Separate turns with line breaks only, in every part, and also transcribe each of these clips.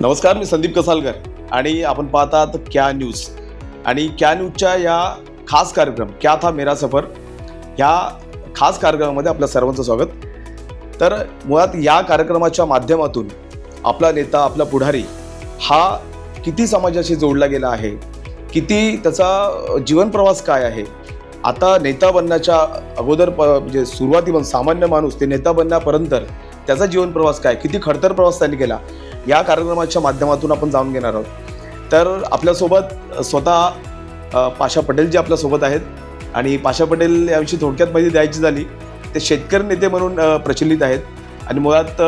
नमस्कार, मी संदीप कसालकर आणि आपण पाहतात क्या न्यूज. आणि क्या न्यूजच्या या खास कार्यक्रम क्या था मेरा सफर ह्या खास कार्यक्रमामध्ये आपल्या सर्वांचं स्वागत. तर मुळात या कार्यक्रमाच्या माध्यमातून आपला नेता, आपला पुढारी हा किती समाजाशी जोडला गेला आहे, किती त्याचा जीवन प्रवास काय आहे, आता नेता बनण्याच्या अगोदर म्हणजे सुरुवातीपासून सामान्य माणूस ते नेता बनण्यापर्यंत त्याचा जीवन प्रवास काय, किती खडतर प्रवास त्यांनी केला, या कार्यक्रमाच्या माध्यमातून आपण जाणून घेणार आहोत. तर आपल्यासोबत स्वतः पाशा पटेल जे आपल्यासोबत आहेत. आणि पाशा पटेल याविषयी थोडक्यात माहिती द्यायची झाली, ते शेतकरी नेते म्हणून प्रचलित आहेत आणि मुळात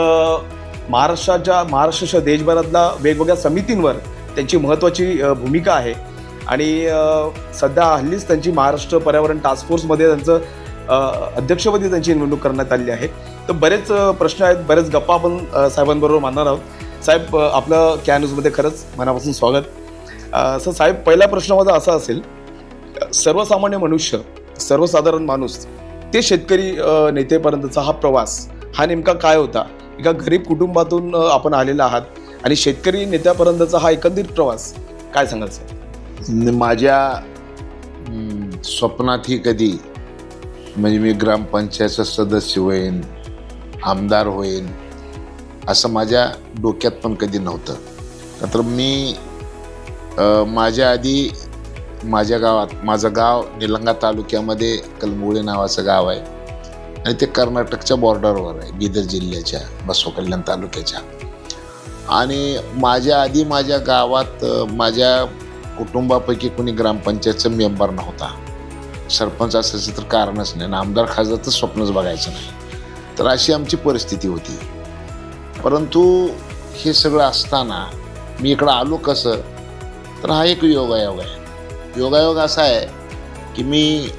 महाराष्ट्राच्या देशभरातल्या वेगवेगळ्या समितींवर त्यांची महत्त्वाची भूमिका आहे. आणि सध्या हल्लीच त्यांची महाराष्ट्र पर्यावरण टास्क फोर्समध्ये त्यांचं अध्यक्षपदी त्यांची निवडणूक करण्यात आली आहे. तर बरेच प्रश्न आहेत, बरेच गप्पा आपण साहेबांबरोबर मानणार आहोत. साहेब, आपलं क्या न्यूजमध्ये खरंच मनापासून स्वागत. सर साहेब, पहिला प्रश्न माझा असा असेल, सर्वसामान्य मनुष्य, सर्वसाधारण माणूस ते शेतकरी नेतेपर्यंतचा हा प्रवास हा नेमका काय होता? एका गरीब कुटुंबातून आपण आलेला आहात आणि शेतकरी नेत्यापर्यंतचा हा एकंदरीत प्रवास काय सांगाल सर?
माझ्या स्वप्नातही कधी म्हणजे मी ग्रामपंचायतचा सदस्य होईन, आमदार होईन असं माझ्या डोक्यात पण कधी नव्हतं. तर मी माझ्या आधी माझ्या गावात, माझं गाव निलंगा तालुक्यामध्ये कलमुळे नावाचं गाव आहे आणि ते कर्नाटकच्या बॉर्डरवर आहे, बिदर जिल्ह्याच्या बसवकल्याण तालुक्याच्या. आणि माझ्या आधी माझ्या गावात माझ्या कुटुंबापैकी कोणी ग्रामपंचायतचा मेंबर नव्हता. सरपंच असायचं तर कारणच नाही, आमदार खासदार तर स्वप्नच बघायचं नाही. तर अशी आमची परिस्थिती होती. परंतु हे सगळं असताना मी इकडं आलो कसं, तर हा एक योगायोग आहे. योगायोग असा आहे की मी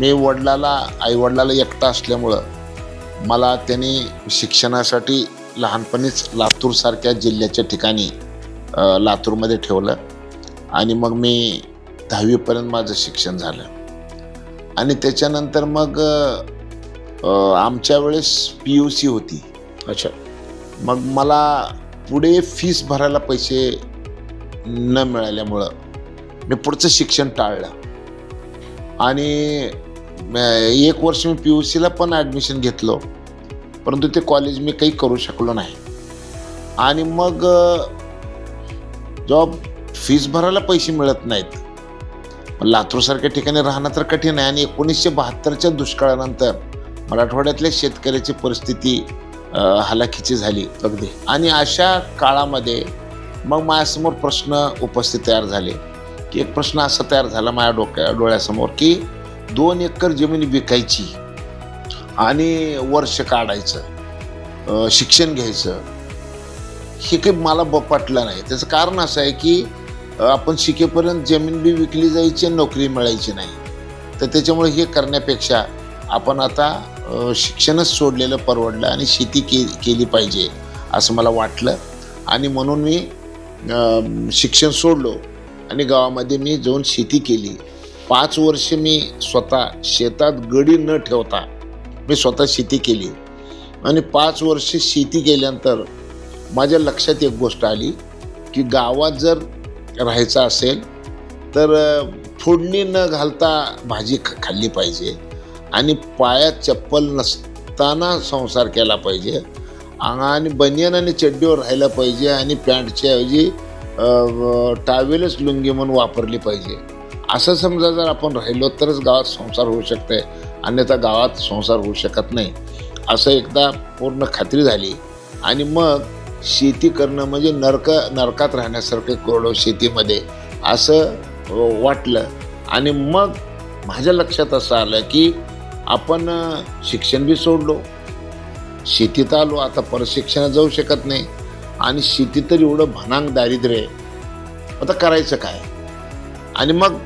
आईवडिलाला एकटा असल्यामुळं मला त्यांनी शिक्षणासाठी लहानपणीच लातूरसारख्या जिल्ह्याच्या ठिकाणी लातूरमध्ये ठेवलं आणि मग मी 10वीपर्यंत माझं शिक्षण झालं. आणि त्याच्यानंतर मग आमच्या वेळेस PUC होती.
अच्छा.
मग मला पुढे फीस भरायला पैसे न मिळाल्यामुळं मी पुढचं शिक्षण टाळलं आणि 1 वर्ष मी PUCला पण ॲडमिशन घेतलं, परंतु ते कॉलेज मी काही करू शकलो नाही. आणि मग जेव्हा फीस भरायला पैसे मिळत नाहीत, लातूरसारख्या ठिकाणी राहणं तर कठीण आहे. आणि 1972च्या दुष्काळानंतर मराठवाड्यातल्या शेतकऱ्याची परिस्थिती हलाखीची झाली अगदी. आणि अशा काळामध्ये मग माझ्यासमोर प्रश्न उपस्थित तयार झाले की एक प्रश्न असा तयार झाला माझ्या डोळ्यासमोर की 2 एकर जमीन विकायची आणि वर्ष काढायचं, शिक्षण घ्यायचं, हे काही मला पटलं नाही. त्याचं कारण असं आहे की आपण शिकेपर्यंत जमीन बी विकली जायची आणि नोकरी मिळायची नाही. तर त्याच्यामुळे हे करण्यापेक्षा आपण आता शिक्षणच सोडलेलं परवडलं आणि शेती केली पाहिजे असं मला वाटलं. आणि म्हणून मी शिक्षण सोडलो आणि गावामध्ये मी जाऊन शेती केली. 5 वर्ष मी स्वतः शेतात गडी न ठेवता मी स्वतः शेती केली. आणि 5 वर्ष शेती केल्यानंतर माझ्या लक्षात एक गोष्ट आली की गावात जर राहायचं असेल तर फोडणी न घालता भाजी खाल्ली पाहिजे आणि पायात चप्पल नसताना संसार केला पाहिजे आणि बनियन आणि चड्डीवर राहायला पाहिजे आणि पॅन्टच्या ऐवजी टावेलच लुंगी म्हणून वापरली पाहिजे. असं समजा जर आपण राहिलो तरच गावात संसार होऊ शकते, अन्यथा गावात संसार होऊ शकत नाही. असं एकदा पूर्ण खात्री झाली. आणि मग शेती करणं म्हणजे नरकात राहण्यासारखं कोरडो शेतीमध्ये असं वाटलं. आणि मग माझ्या लक्षात असं आलं की आपण शिक्षण बी सोडलो, शेतीत आलो, आता परत शिक्षणात जाऊ शकत नाही आणि शेतीत तर एवढं भनांग दारिद्र्य आहे, आता करायचं काय? आणि मग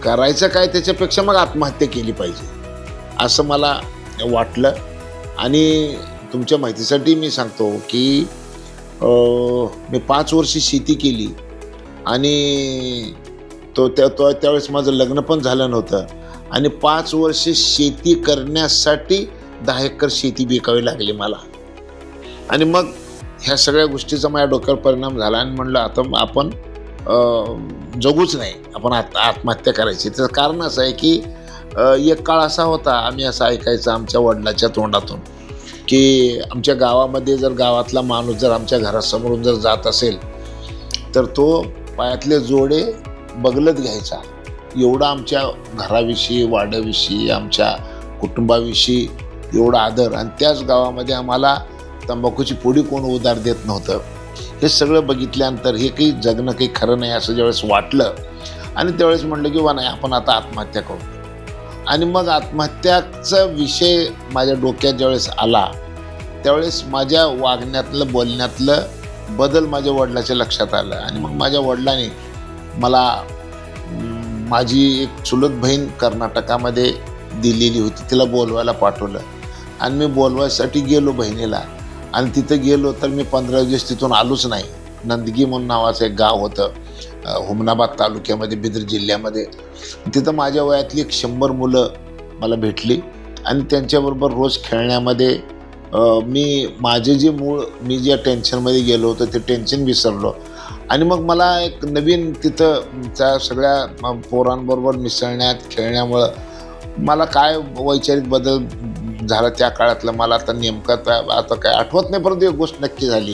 करायचं काय, त्याच्यापेक्षा मग आत्महत्या केली पाहिजे असं मला वाटलं. आणि तुमच्या माहितीसाठी मी सांगतो की मी 5 वर्ष शेती केली आणि त्यावेळेस माझं लग्न पण झालं नव्हतं आणि 5 वर्ष शेती करण्यासाठी 10 एकर शेती विकावी लागली मला. आणि मग ह्या सगळ्या गोष्टीचा माझ्या डोक्यावर परिणाम झाला आणि म्हणलं आता आपण जगूच नाही, आपण आत्महत्या करायची. त्याचं कारण असं आहे की एक काळ असा होता, आम्ही असं ऐकायचं आमच्या वडिलाच्या तोंडातून की आमच्या गावामध्ये जर गावातला माणूस जर आमच्या घरासमोरून जर जात असेल तर तो पायातले जोडे बगलत घ्यायचा. एवढा आमच्या घराविषयी, वाड्याविषयी, आमच्या कुटुंबाविषयी एवढा आदर. आणि त्याच गावामध्ये आम्हाला तंबाखूची पुडी कोण उधार देत नव्हतं. हे सगळं बघितल्यानंतर हे काही जगणं काही खरं नाही असं ज्यावेळेस वाटलं आणि त्यावेळेस म्हटलं की वा नाही, आपण आता आत्महत्या करू. आणि मग आत्महत्याचा विषय माझ्या डोक्यात ज्यावेळेस आला त्यावेळेस माझ्या वागण्यातलं, बोलण्यातलं बदल माझ्या वडिलाच्या लक्षात आलं. आणि मग माझ्या वडिलांनी मला, माझी एक चुलत बहीण कर्नाटकामध्ये दिलेली होती, तिला बोलवायला पाठवलं आणि मी बोलवायसाठी गेलो बहिणीला. आणि तिथं गेलो तर मी 15 दिवस तिथून आलोच नाही. नंदगी म्हणून नावाचं एक गाव होतं हुमनाबाद तालुक्यामध्ये, बिदर जिल्ह्यामध्ये. तिथं माझ्या वयातली 100 मुलं मला भेटली आणि त्यांच्याबरोबर रोज खेळण्यामध्ये माझे जे मी ज्या टेन्शनमध्ये गेलो होतो ते टेन्शन विसरलो. आणि मग मला एक नवीन तिथं त्या सगळ्या पोरांबरोबर मिसळण्यात, खेळण्यामुळं मला काय वैचारिक बदल झाला त्या काळातलं मला आता नेमकं आता काय आठवत नाही, परंतु एक गोष्ट नक्की झाली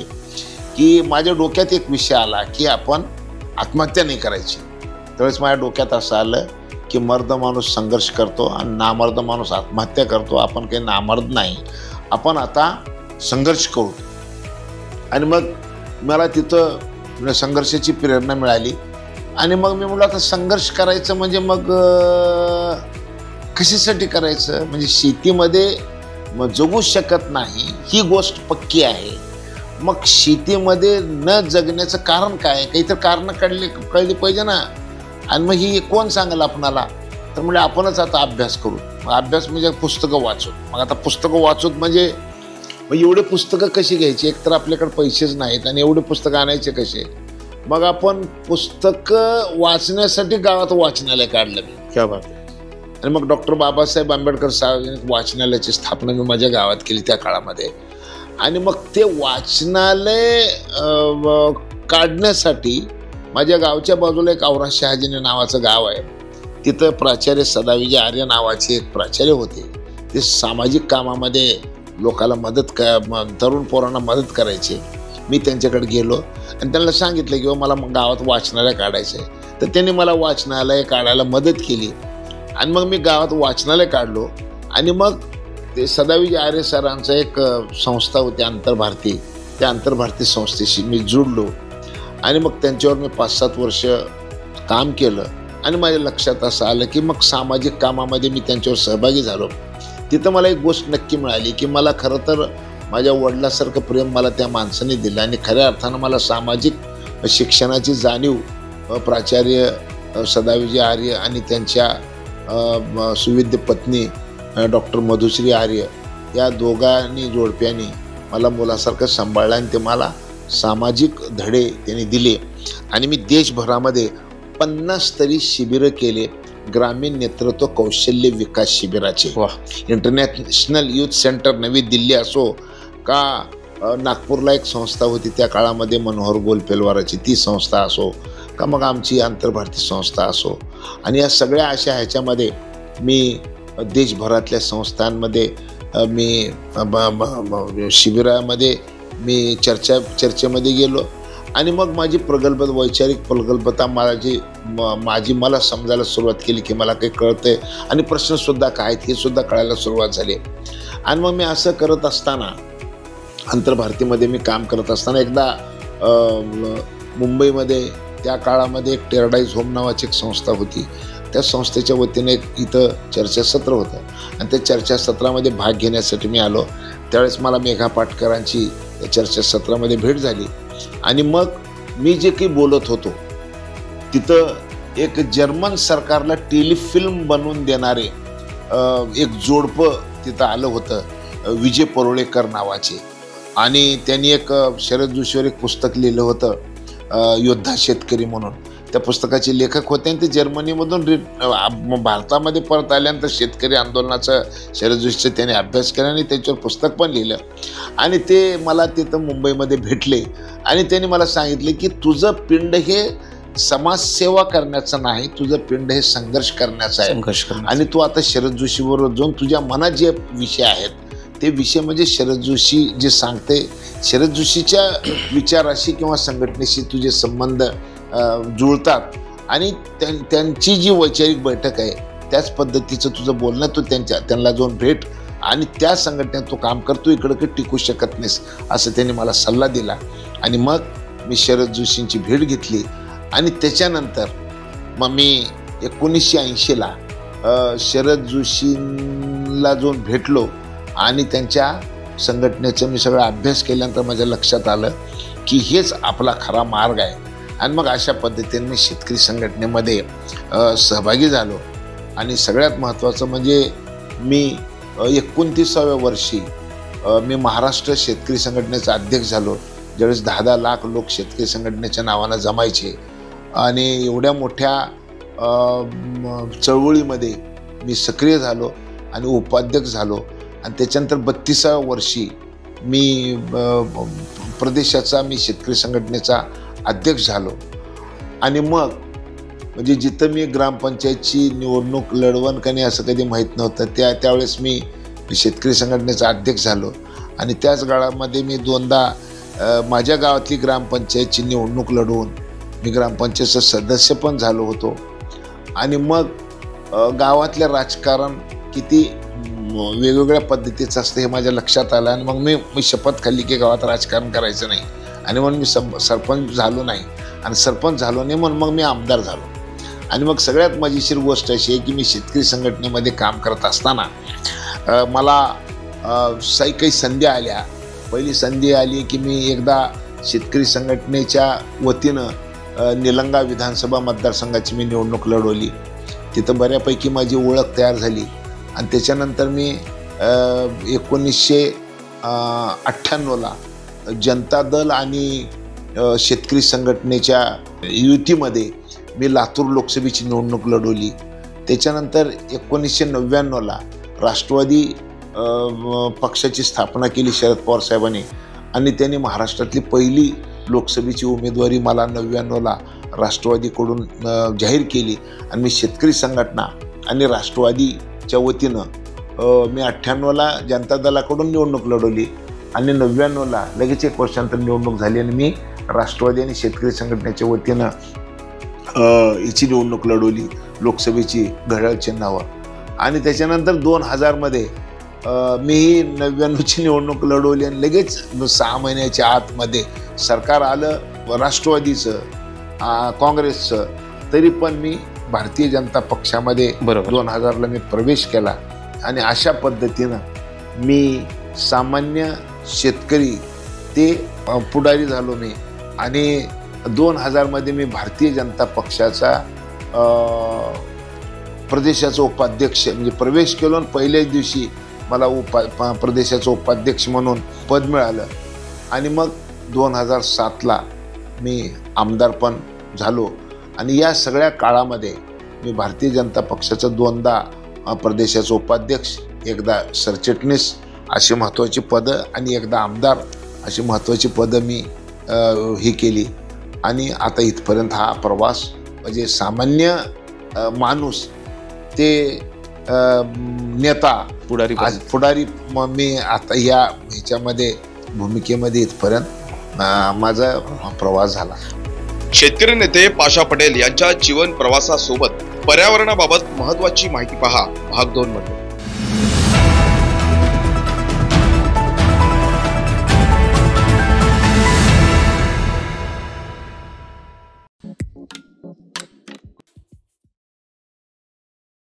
की माझ्या डोक्यात एक विषय आला की आपण आत्महत्या नाही करायची. त्यावेळेस माझ्या डोक्यात असं आलं की मर्द माणूस संघर्ष करतो आणि नामर्द माणूस आत्महत्या करतो. आपण काही नामर्द नाही, आपण आता संघर्ष करू. आणि मग मला तिथं संघर्षाची प्रेरणा मिळाली. आणि मग मी म्हटलं आता संघर्ष करायचं म्हणजे मग कशासाठी करायचं, म्हणजे शेतीमध्ये जगू शकत नाही ही गोष्ट पक्की आहे. मग शेतीमध्ये न जगण्याचं कारण काय, काहीतरी कारणं कळली पाहिजे ना. आणि मग ही कोण सांगेल आपणाला, तर म्हणजे आपणच आता अभ्यास करू. मग अभ्यास म्हणजे पुस्तकं वाचू. मग आता पुस्तकं वाचूत म्हणजे मग एवढे पुस्तकं कशी घ्यायची, एकतर आपल्याकडे पैसेच नाहीत आणि एवढे पुस्तकं आणायचे कसे. मग आपण पुस्तकं वाचण्यासाठी गावात वाचनालय काढलं मी.
क्या बात.
आणि मग डॉक्टर बाबासाहेब आंबेडकर सार्वजनिक वाचनालयाची स्थापना मी माझ्या गावात केली त्या काळामध्ये. आणि मग ते वाचनालय काढण्यासाठी माझ्या गावच्या बाजूला एक औरा शहाजीने नावाचं गाव आहे. तिथं प्राचार्य सदाविजय आर्य नावाचे एक प्राचार्य होते. ते सामाजिक कामामध्ये लोकाला तरुण पोरांना मदत करायचे. मी त्यांच्याकडे गेलो आणि त्यांना सांगितलं की मला गावात वाचनालय काढायचं आहे. तर त्यांनी मला वाचनालय काढायला मदत केली. आणि मग मी गावात वाचनालय काढलो. आणि मग ते सदाविजय आर्य सरांचं एक संस्था होती आंतरभारती, त्या आंतरभारती संस्थेशी मी जुडलो. आणि मग त्यांच्यावर मी 5-7 वर्ष काम केलं. आणि माझ्या लक्षात असं आलं की मग सामाजिक कामामध्ये मी त्यांच्यावर सहभागी झालो. तिथं मला एक गोष्ट नक्की मिळाली की मला खरं तर माझ्या वडिलासारखं प्रेम मला त्या माणसाने दिलं. आणि खऱ्या अर्थानं मला सामाजिक शिक्षणाची जाणीव प्राचार्य सदाविजय आर्य आणि त्यांच्या सुविद्य पत्नी डॉक्टर मधुश्री आर्य या दोघांनी जोडप्यांनी मला मुलासारखं सांभाळलं. आणि ते मला सामाजिक धडे त्यांनी दिले. आणि मी देशभरामध्ये 50 तरी शिबिरं केले, ग्रामीण नेतृत्व कौशल्य विकास शिबिराचे. इंटरनॅशनल युथ सेंटर नवी दिल्ली असो का नागपूरला एक संस्था होती त्या काळामध्ये मनोहर गोलपेलवाराची, ती संस्था असो का मग आमची आंतरभारती संस्था असो. आणि या सगळ्या अशा ह्याच्यामध्ये मी देशभरातल्या संस्थांमध्ये मी शिबिरामध्ये मी चर्चेमध्ये गेलो. आणि मग माझी वैचारिक प्रगल्भता माझी मला समजायला सुरुवात केली की मला काही कळतंय आणि प्रश्नसुद्धा काय आहेत हे सुद्धा कळायला सुरुवात झाली. आणि मग मी असं करत असताना आंतरभारतीमध्ये मी काम करत असताना एकदा मुंबईमध्ये त्या काळामध्ये एक टेरडाईज होम नावाची एक संस्था होती. त्या संस्थेच्या वतीने इथं चर्चासत्र होतं आणि त्या चर्चासत्रामध्ये भाग घेण्यासाठी मी आलो. त्यावेळेस मला मेघा पाटकरांची त्या चर्चासत्रामध्ये भेट झाली. आणि मग मी जे काही बोलत होतो तिथं एक जर्मन सरकारला टेलिफिल्म बनवून देणारे एक जोडपं तिथं आलं होतं, विजय परोळेकर नावाचे. आणि त्यांनी एक शरद जोशीवर एक पुस्तक लिहिलं होतं योद्धा शेतकरी म्हणून. त्या पुस्तकाचे लेखक होते आणि ते जर्मनीमधून भारतामध्ये परत आल्यानंतर शेतकरी आंदोलनाचं शरद जोशीचं त्याने अभ्यास केला आणि त्याच्यावर पुस्तक पण लिहिलं. आणि ते मला तिथं मुंबईमध्ये भेटले आणि त्यांनी मला सांगितले की तुझं पिंड हे समाजसेवा करण्याचं नाही, तुझं पिंड हे संघर्ष करण्याचं आहे. आणि तू आता शरद जोशीबरोबर जाऊन तुझ्या मनात जे विषय आहेत ते विषय म्हणजे शरद जोशी जे सांगते, शरद जोशीच्या विचाराशी किंवा संघटनेशी तुझे संबंध जुळतात आणि त्यांची जी वैचारिक बैठक आहे त्याच पद्धतीचं तुझं बोलणं, तू त्यांना जाऊन भेट आणि त्या संघटनेत तू काम करतो, इकडं टिकू शकत नाहीस असं त्यांनी मला सल्ला दिला. आणि मग मी शरद जोशींची भेट घेतली आणि त्याच्यानंतर मग मी 1980ला शरद जोशींना जाऊन भेटलो आणि त्यांच्या संघटनेचा मी सगळा अभ्यास केल्यानंतर माझ्या लक्षात आलं की हेच आपला खरा मार्ग आहे. आणि मग अशा पद्धतीने मी शेतकरी संघटनेमध्ये सहभागी झालो. आणि सगळ्यात महत्त्वाचं म्हणजे मी 29व्या वर्षी मी महाराष्ट्र शेतकरी संघटनेचा अध्यक्ष झालो, ज्यावेळेस 10-10 लाख लोक शेतकरी संघटनेच्या नावानं जमायचे. आणि एवढ्या मोठ्या चळवळीमध्ये मी सक्रिय झालो आणि उपाध्यक्ष झालो. आणि त्याच्यानंतर 32व्या वर्षी मी प्रदेशाचा मी शेतकरी संघटनेचा अध्यक्ष झालो. आणि मग म्हणजे जिथं मी ग्रामपंचायतची निवडणूक लढवण का नाही असं कधी माहीत नव्हतं, त्यावेळेस मी शेतकरी संघटनेचा अध्यक्ष झालो. आणि त्याच काळामध्ये मी 2दा माझ्या गावातली ग्रामपंचायतची निवडणूक लढवून मी ग्रामपंचायतचा सदस्य पण झालो होतो. आणि मग गावातलं राजकारण किती वेगवेगळ्या पद्धतीचं असतं हे माझ्या लक्षात आलं. आणि मग मी शपथ खाल्ली की गावात राजकारण करायचं नाही. आणि म्हणून मी सरपंच झालो नाही आणि सरपंच झालो नाही म्हणून मग मी आमदार झालो. आणि मग सगळ्यात मजेशीर गोष्ट अशी आहे की मी शेतकरी संघटनेमध्ये काम करत असताना मला काही संधी आल्या. पहिली संधी आली की मी एकदा शेतकरी संघटनेच्या वतीनं निलंगा विधानसभा मतदारसंघाची मी निवडणूक लढवली. तिथं बऱ्यापैकी माझी ओळख तयार झाली. आणि त्याच्यानंतर मी 1998ला जनता दल आणि शेतकरी संघटनेच्या युतीमध्ये मी लातूर लोकसभेची निवडणूक लढवली. त्याच्यानंतर 1999ला राष्ट्रवादी पक्षाची स्थापना केली शरद पवार साहेबांनी आणि त्यांनी महाराष्ट्रातली पहिली लोकसभेची उमेदवारी मला 99ला राष्ट्रवादीकडून जाहीर केली. आणि मी शेतकरी संघटना आणि राष्ट्रवादीच्या वतीनं मी 98ला जनता दलाकडून निवडणूक लढवली आणि 99ला लगेच 1 वर्षानंतर निवडणूक झाली आणि मी राष्ट्रवादी आणि शेतकरी संघटनेच्या वतीनं हिची निवडणूक लढवली लोकसभेची घड्याळ चिन्हावर. आणि त्याच्यानंतर 2000मध्ये मीही 99ची निवडणूक लढवली आणि लगेच 6 महिन्याच्या आतमध्ये सरकार आलं राष्ट्रवादीचं काँग्रेसचं. तरी पण मी भारतीय जनता पक्षामध्ये 2000ला मी प्रवेश केला. आणि अशा पद्धतीनं मी सामान्य शेतकरी ते पुढारी झालो मी. आणि 2000मध्ये मी भारतीय जनता पक्षाचा प्रदेशाचा उपाध्यक्ष म्हणजे प्रवेश केलो आणि पहिल्याच दिवशी मला प्रदेशाचं उपाध्यक्ष म्हणून पद मिळालं. आणि मग 2007ला मी आमदार पण झालो. आणि या सगळ्या काळामध्ये मी भारतीय जनता पक्षाचं 2दा प्रदेशाचं उपाध्यक्ष, एकदा सरचिटणीस अशी महत्त्वाची पदं आणि एकदा आमदार अशी महत्त्वाची पदं मी ही केली. आणि आता इथपर्यंत हा प्रवास म्हणजे सामान्य माणूस ते नेता पुढारी मी आता ह्याच्यामध्ये भूमिकेमध्ये इथपर्यंत माझा प्रवास झाला.
शेतकरी नेते पाशा पटेल यांच्या जीवन प्रवासासोबत पर्यावरणाबाबत महत्त्वाची माहिती पहा भाग 2 मध्ये.